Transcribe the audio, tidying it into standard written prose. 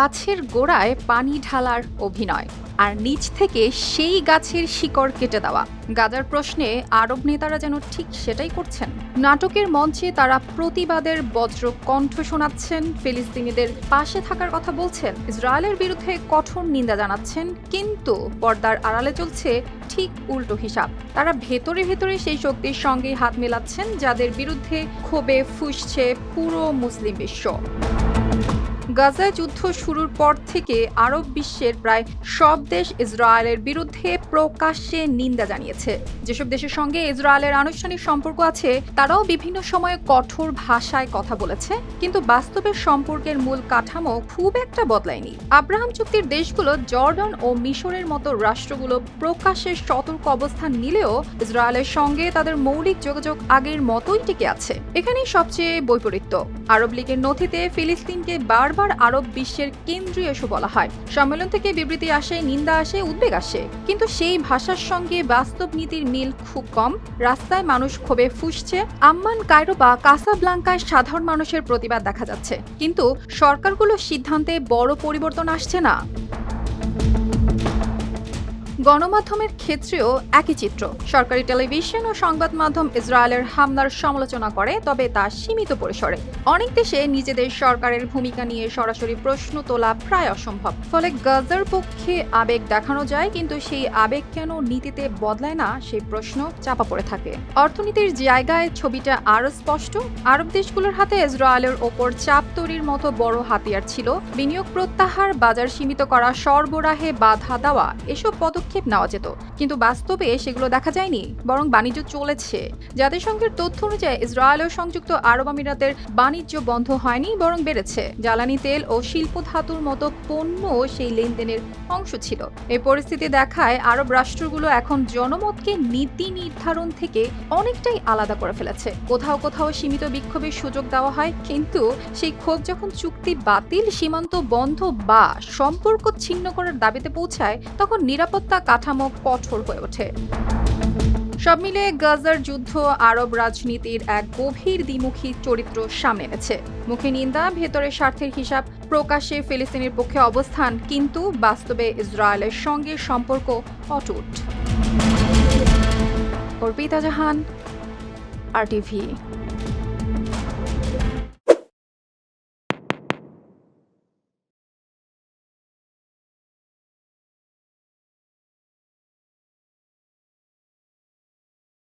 গাছের গোড়ায় পানি ঢালার অভিনয় আর নিচ থেকে সেই গাছের শিকড় কেটে দেওয়া। গাজার প্রশ্নে আরব নেতারা যেন ঠিক সেটাই করছেন। নাটকের মঞ্চে তারা প্রতিবাদের বজ্র কণ্ঠ শোনাচ্ছেন, ফিলিস্তিনিদের পাশে থাকার কথা বলছেন, ইসরায়েলের বিরুদ্ধে কঠোর নিন্দা জানাচ্ছেন, কিন্তু পর্দার আড়ালে চলছে ঠিক উল্টো হিসাব। তারা ভেতরে ভেতরে সেই শক্তির সঙ্গে হাত মেলাচ্ছেন যাদের বিরুদ্ধে ক্ষোভে ফুঁসছে পুরো মুসলিম বিশ্ব। গাজায় যুদ্ধ শুরুর পর থেকে আরব বিশ্বের প্রায় সব দেশ ইসরায়েলের বিরুদ্ধে প্রকাশ্যে নিন্দা জানিয়েছে। যেসব দেশের সঙ্গে ইসরায়েলের আনুষ্ঠানিক সম্পর্ক আছে তারাও বিভিন্ন সময়ে কঠোর ভাষায় কথা বলেছে, কিন্তু বাস্তবে সম্পর্কের মূল কাঠামো খুব একটা বদলায়নি। আব্রাহাম চুক্তির দেশগুলো, জর্ডান ও মিশরের মতো রাষ্ট্রগুলো প্রকাশ্যে সতর্ক অবস্থান নিলেও ইসরায়েলের সঙ্গে তাদের মৌলিক যোগাযোগ আগের মতোই টিকে আছে। এখানেই সবচেয়ে বৈপরীত্য। আরব লীগের নথিতে ফিলিস্তিনকে বারবার আরব বিশ্বের কেন্দ্রীয় ইস্যু বলা হয়। সম্মেলন থেকে বিবৃতি আসে, নিন্দা আসে, উদ্বেগ আসে, কিন্তু সেই ভাষার সঙ্গে বাস্তব নীতির মিল খুব কম। রাস্তায় মানুষ ক্ষোভে ফুঁসছে, আম্মান, কায়রো বা কাসাব্লাঙ্কায় সাধারণ মানুষের প্রতিবাদ দেখা যাচ্ছে, কিন্তু সরকারগুলোর সিদ্ধান্তে বড় পরিবর্তন আসছে না। গণমাধ্যমের ক্ষেত্রেও একই চিত্র। সরকারি টেলিভিশন ও সংবাদ মাধ্যম ইসরায়েলের হামলার সমালোচনা করে, তবে তা সীমিত পরিসরে। অনেক দেশে নিজেদের সরকারের ভূমিকা নিয়ে সরাসরি প্রশ্ন তোলা প্রায় অসম্ভব। ফলে গাজার পক্ষে আবেগ দেখানো যায়, কিন্তু সেই আবেগ কেন নীতিতে বদলায় না সেই প্রশ্ন চাপা পড়ে থাকে। অর্থনীতির জায়গায় ছবিটা আরও স্পষ্ট। আরব দেশগুলোর হাতে ইসরায়েলের ওপর চাপ তৈরির মতো বড় হাতিয়ার ছিল। বিনিয়োগ প্রত্যাহার, বাজার সীমিত করা, সরবরাহে বাধা দেওয়া, এসব পদক্ষেপ নেওয়া যেত, কিন্তু বাস্তবে সেগুলো দেখা যায়নি, বরং বাণিজ্য চলেছে। জাতিসংঘের তথ্য অনুযায়ী ইসরায়েল ও সংযুক্ত আরব আমিরাতের বাণিজ্য বন্ধ হয়নি, বরং বেড়েছে। জ্বালানি তেল ও শিল্প ধাতুর মতো পণ্য সেই লেনদেনের অংশ ছিল। এই পরিস্থিতি দেখায় আরব রাষ্ট্রগুলো এখন জনমতকে নীতি নির্ধারণ থেকে অনেকটাই আলাদা করে ফেলেছে। কোথাও কোথাও সীমিত বিক্ষোভের সুযোগ দেওয়া হয়, কিন্তু সেই ক্ষোভ যখন চুক্তি বাতিল, সীমান্ত বন্ধ বা সম্পর্ক ছিন্ন করার দাবিতে পৌঁছায়, তখন নিরাপত্তা কাঠামো কঠোর হয়ে ওঠে। সব মিলিয়ে গাজার যুদ্ধ আরব রাজনীতির এক গভীর দ্বিমুখী চরিত্র সামনে এনেছে। মুখে নিন্দা, ভেতরে স্বার্থের হিসাব, প্রকাশ্যে ফিলিস্তিনের পক্ষে অবস্থান, কিন্তু বাস্তবে ইসরায়েলের সঙ্গে সম্পর্ক অটুট। অর্পিতা জাহান, RTV।